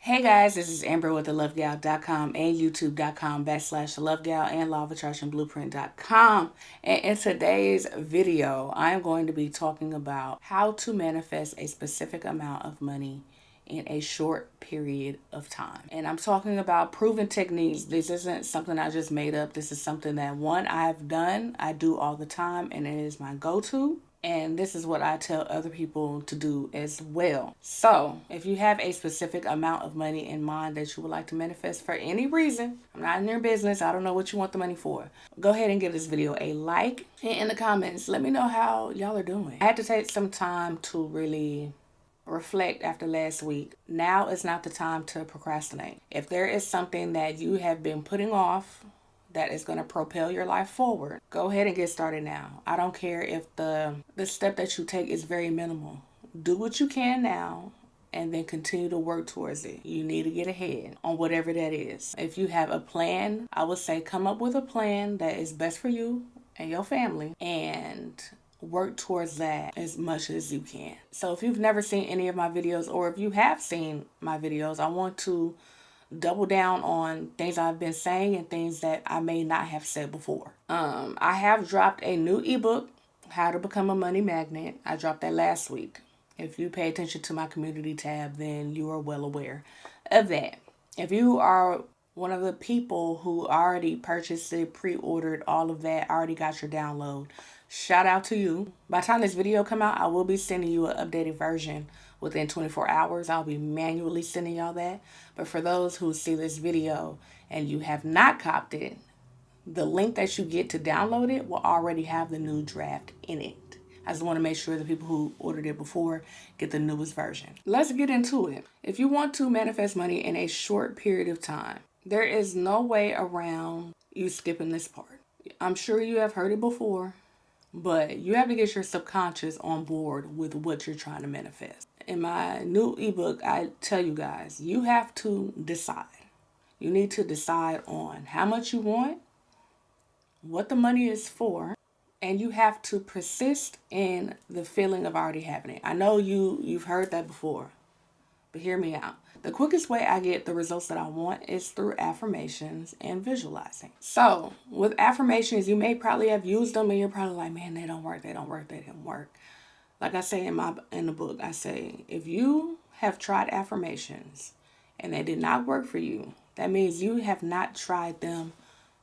Hey guys, this is Amber with thelovegal.com and youtube.com/thelovegal and law-of-attraction-blueprint.com. And in today's video, I'm going to be talking about how to manifest a specific amount of money in a short period of time. And I'm talking about proven techniques. This isn't something I just made up. This is something that I've done, I do all the time, and it is my go-to. And this is what I tell other people to do as well. So if you have a specific amount of money in mind that you would like to manifest for any reason, I'm not in your business, I don't know what you want the money for, go ahead and give this video a like. And in the comments, let me know how y'all are doing. I had to take some time to really reflect after last week. Now is not the time to procrastinate. If there is something that you have been putting off that is going to propel your life forward, go ahead and get started now. I don't care if the step that you take is very minimal. Do what you can now and then continue to work towards it. You need to get ahead on whatever that is. If you have a plan, I would say come up with a plan that is best for you and your family and work towards that as much as you can. So if you've never seen any of my videos, or if you have seen my videos, I want to double down on things I've been saying and things that I may not have said before. I have dropped a new ebook, How to Become a Money Magnet. I dropped that last week. If you pay attention to my community tab, then you are well aware of that. If you are one of the people who already purchased it, pre-ordered, all of that, already got your download, shout out to you. By the time this video come out, I will be sending you an updated version within 24 hours. I'll be manually sending y'all that. But for those who see this video and you have not copped it, the link that you get to download it will already have the new draft in it. I just want to make sure the people who ordered it before get the newest version. Let's get into it. If you want to manifest money in a short period of time, there is no way around you skipping this part. I'm sure you have heard it before, but you have to get your subconscious on board with what you're trying to manifest. In my new ebook, I tell you guys, you have to decide. You need to decide on how much you want, what the money is for, and you have to persist in the feeling of already having it. I know you've heard that before, but hear me out. The quickest way I get the results that I want is through affirmations and visualizing. So with affirmations, you may probably have used them and you're probably like, man, they don't work. Like I say in the book, I say, if you have tried affirmations and they did not work for you, that means you have not tried them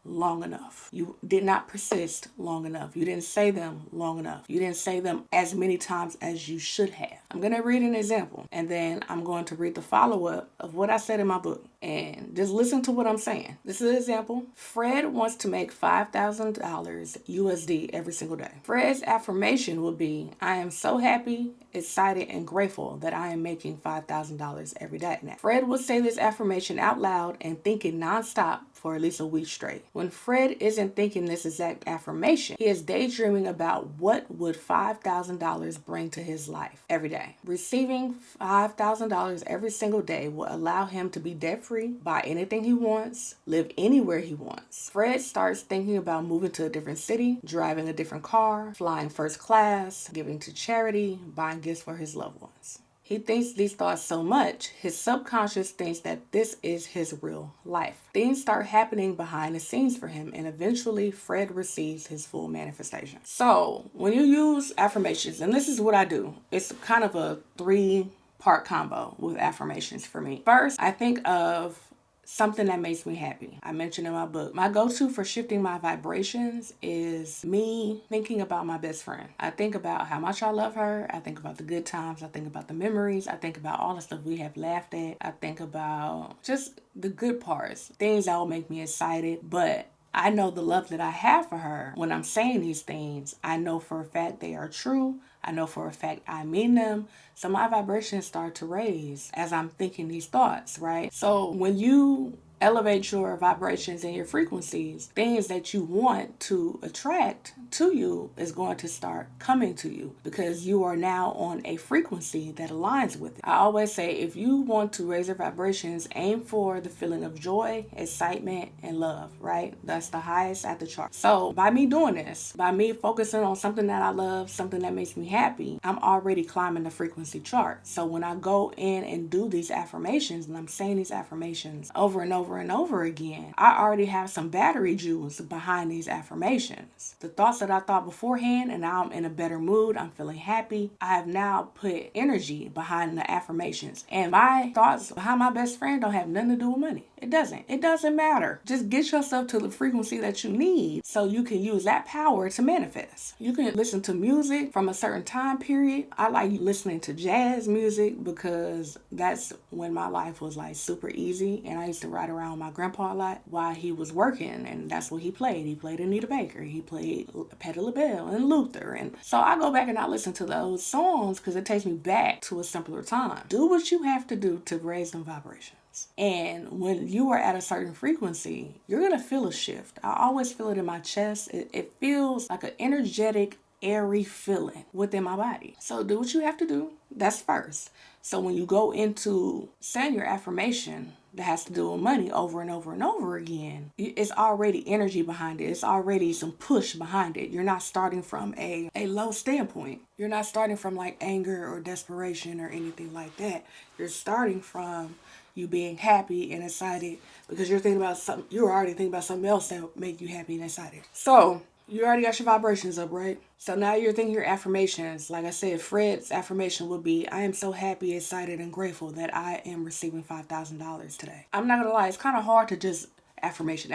long enough. You did not persist long enough. You didn't say them long enough. You didn't say them as many times as you should have. I'm going to read an example and then I'm going to read the follow-up of what I said in my book. And just listen to what I'm saying. This is an example. Fred wants to make $5,000 USD every single day. Fred's affirmation would be, I am so happy, excited, and grateful that I am making $5,000 every day. Now, Fred would say this affirmation out loud and think it nonstop for at least a week straight. When Fred isn't thinking this exact affirmation, he is daydreaming about what would $5,000 bring to his life every day. Receiving $5,000 every single day will allow him to be debt-free, buy anything he wants, live anywhere he wants. Fred starts thinking about moving to a different city, driving a different car, flying first class, giving to charity, buying gifts for his loved ones. He thinks these thoughts so much, his subconscious thinks that this is his real life. Things start happening behind the scenes for him, and eventually Fred receives his full manifestation. So when you use affirmations, and this is what I do, it's kind of a 3-part combo with affirmations for me. First, I think of something that makes me happy. I mentioned in my book, my go-to for shifting my vibrations is me thinking about my best friend. I think about how much I love her. I think about the good times. I think about the memories. I think about all the stuff we have laughed at. I think about just the good parts, things that will make me excited. But I know the love that I have for her. When I'm saying these things, I know for a fact they are true. I know for a fact I mean them. So my vibrations start to raise as I'm thinking these thoughts, right? So when you elevate your vibrations and your frequencies, things that you want to attract to you is going to start coming to you because you are now on a frequency that aligns with it. I always say, if you want to raise your vibrations, aim for the feeling of joy, excitement, and love, right? That's the highest at the chart. So by me doing this, by me focusing on something that I love, something that makes me happy, I'm already climbing the frequency chart. So when I go in and do these affirmations and I'm saying these affirmations over and over and over again, I already have some battery juice behind these affirmations. The thoughts that I thought beforehand, and now I'm in a better mood, I'm feeling happy, I have now put energy behind the affirmations. And my thoughts behind my best friend don't have nothing to do with money. It doesn't matter. Just get yourself to the frequency that you need so you can use that power to manifest. You can listen to music from a certain time period. I like listening to jazz music because that's when my life was like super easy, and I used to ride around with my grandpa a lot while he was working, and that's what he played. He played Anita Baker, he played Patti LaBelle and Luther, and so I go back and I listen to those songs because it takes me back to a simpler time. Do what you have to do to raise them vibrations. And when you are at a certain frequency, you're going to feel a shift. I always feel it in my chest. It feels like an energetic, airy feeling within my body. So do what you have to do. That's first. So when you go into saying your affirmation that has to do with money over and over and over again, it's already energy behind it. It's already some push behind it. You're not starting from a low standpoint. You're not starting from like anger or desperation or anything like that. You're starting from you being happy and excited because you're thinking about something. You're already thinking about something else that will make you happy and excited. So you already got your vibrations up, right? So now you're thinking your affirmations. Like I said, Fred's affirmation would be, I am so happy, excited, and grateful that I am receiving $5,000 today. I'm not gonna lie, it's kind of hard to just affirmation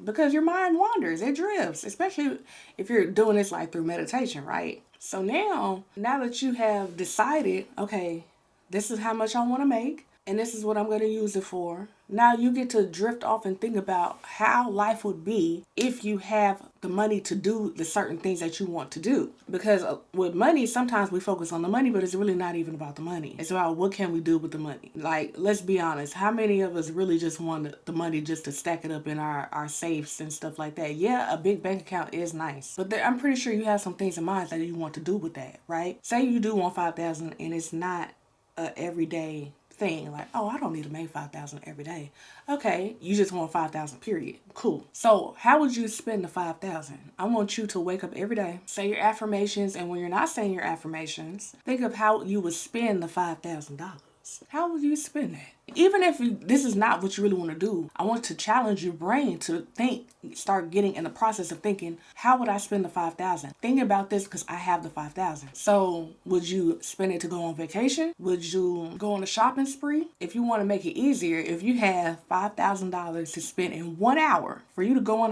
because your mind wanders, it drifts, especially if you're doing this like through meditation, right? So now that you have decided, okay, this is how much I want to make, and this is what I'm going to use it for. Now you get to drift off and think about how life would be if you have the money to do the certain things that you want to do. Because with money, sometimes we focus on the money, but it's really not even about the money. It's about what can we do with the money. Like, let's be honest. How many of us really just want the money just to stack it up in our safes and stuff like that? Yeah, a big bank account is nice. But I'm pretty sure you have some things in mind that you want to do with that, right? Say you do want $5,000 and it's not a everyday thing, like, oh, I don't need to make $5,000 every day. Okay, you just want $5,000, period. Cool. So how would you spend the $5,000? I want you to wake up every day, say your affirmations, and when you're not saying your affirmations, think of how you would spend the $5,000. How would you spend that? Even if this is not what you really want to do, I want to challenge your brain to think, start getting in the process of thinking, how would I spend the $5,000? Think about this because I have the $5,000. So would you spend it to go on vacation? Would you go on a shopping spree? If you want to make it easier, if you have $5,000 to spend in 1 hour for you to go on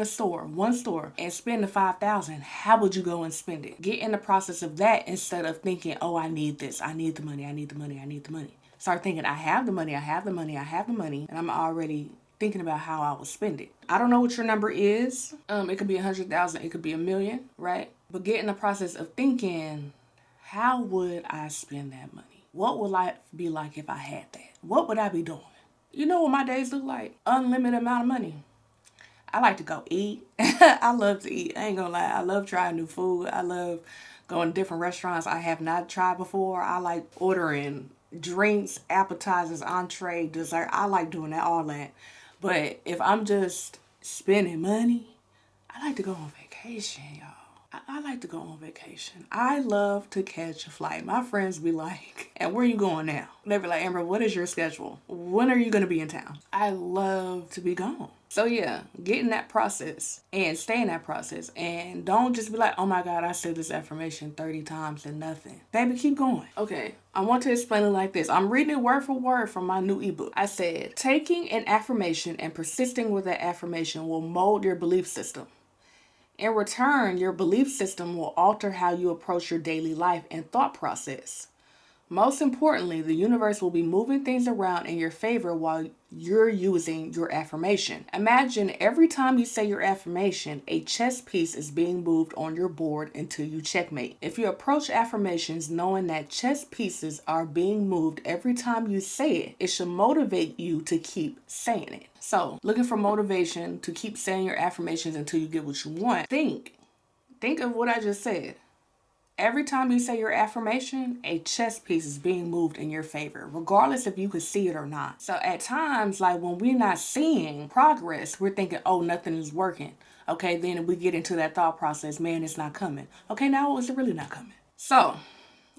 one store and spend the $5,000, how would you go and spend it? Get in the process of that instead of thinking, oh, I need this, I need the money, I need the money, I need the money. Start thinking, I have the money, and I'm already thinking about how I will spend it. I don't know what your number is. It could be 100,000, it could be 1,000,000, right? But get in the process of thinking, how would I spend that money? What would life be like if I had that? What would I be doing? You know what my days look like? Unlimited amount of money. I like to go eat. I love to eat. I ain't gonna lie. I love trying new food. I love going to different restaurants I have not tried before. I like ordering drinks, appetizers, entree, dessert. I like doing all that. But if I'm just spending money, I like to go on vacation, y'all. I like to go on vacation. I love to catch a flight. My friends be like, and where you going now? They be like, Amber, what is your schedule? When are you going to be in town? I love to be gone. So yeah, get in that process and stay in that process. And don't just be like, oh my God, I said this affirmation 30 times and nothing. Baby, keep going. Okay, I want to explain it like this. I'm reading it word for word from my new ebook. I said, taking an affirmation and persisting with that affirmation will mold your belief system. In return, your belief system will alter how you approach your daily life and thought process. Most importantly, the universe will be moving things around in your favor while you're using your affirmation. Imagine every time you say your affirmation, a chess piece is being moved on your board until you checkmate. If you approach affirmations knowing that chess pieces are being moved every time you say it, it should motivate you to keep saying it. So, looking for motivation to keep saying your affirmations until you get what you want. Think of what I just said. Every time you say your affirmation, a chess piece is being moved in your favor, regardless if you could see it or not. So at times, like when we're not seeing progress, we're thinking, oh, nothing is working. Okay, then we get into that thought process, man, it's not coming. Okay, now is it really not coming? So,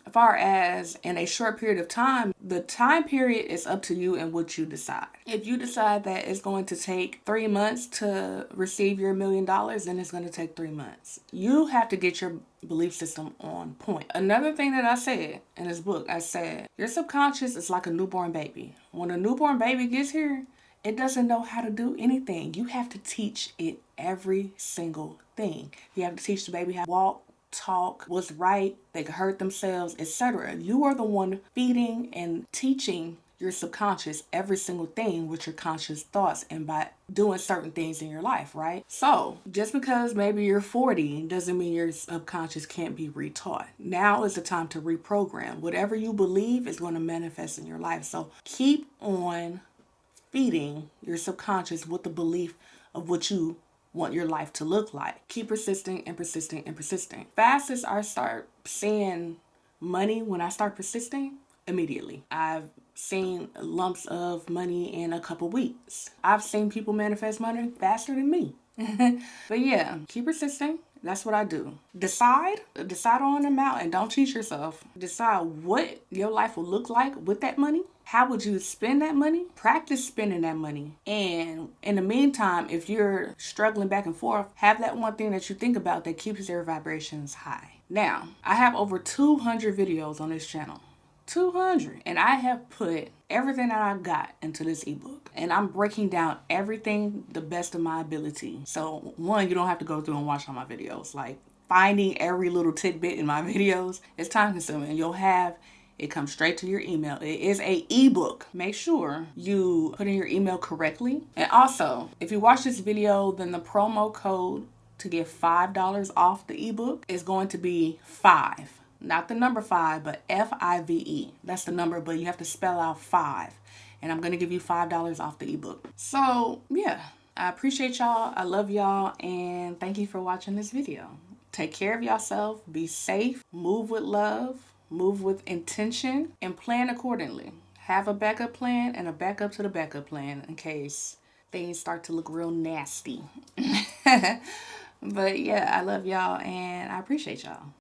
as far as in a short period of time, the time period is up to you and what you decide. If you decide that it's going to take 3 months to receive your $1 million, then it's going to take 3 months. You have to get your belief system on point. Another thing that I said in this book, I said, your subconscious is like a newborn baby. When a newborn baby gets here, it doesn't know how to do anything. You have to teach it every single thing. You have to teach the baby how to walk, talk, what's right, they could hurt themselves, etc. You are the one feeding and teaching your subconscious every single thing with your conscious thoughts and by doing certain things in your life, right? So just because maybe you're 40 doesn't mean your subconscious can't be retaught. Now is the time to reprogram. Whatever you believe is going to manifest in your life. So keep on feeding your subconscious with the belief of what you want your life to look like. Keep persisting and persisting and persisting. Fastest I start seeing money when I start persisting, immediately. I've seen lumps of money in a couple weeks. I've seen people manifest money faster than me. But yeah, keep persisting. That's what I do. Decide on an amount and don't cheat yourself. Decide what your life will look like with that money. How would you spend that money? Practice spending that money. And in the meantime, if you're struggling back and forth, have that one thing that you think about that keeps your vibrations high. Now, I have over 200 videos on this channel. 200. And I have put everything that I've got into this ebook. And I'm breaking down everything the best of my ability. So one, you don't have to go through and watch all my videos. Like finding every little tidbit in my videos is time consuming. You'll have it comes straight to your email. It is a ebook. Make sure you put in your email correctly. And also, if you watch this video, then the promo code to get $5 off the ebook is going to be 5. Not the number 5, but FIVE. That's the number, but you have to spell out 5. And I'm going to give you $5 off the ebook. So, yeah, I appreciate y'all. I love y'all. And thank you for watching this video. Take care of yourself. Be safe. Move with love. Move with intention. And plan accordingly. Have a backup plan and a backup to the backup plan in case things start to look real nasty. But yeah, I love y'all and I appreciate y'all.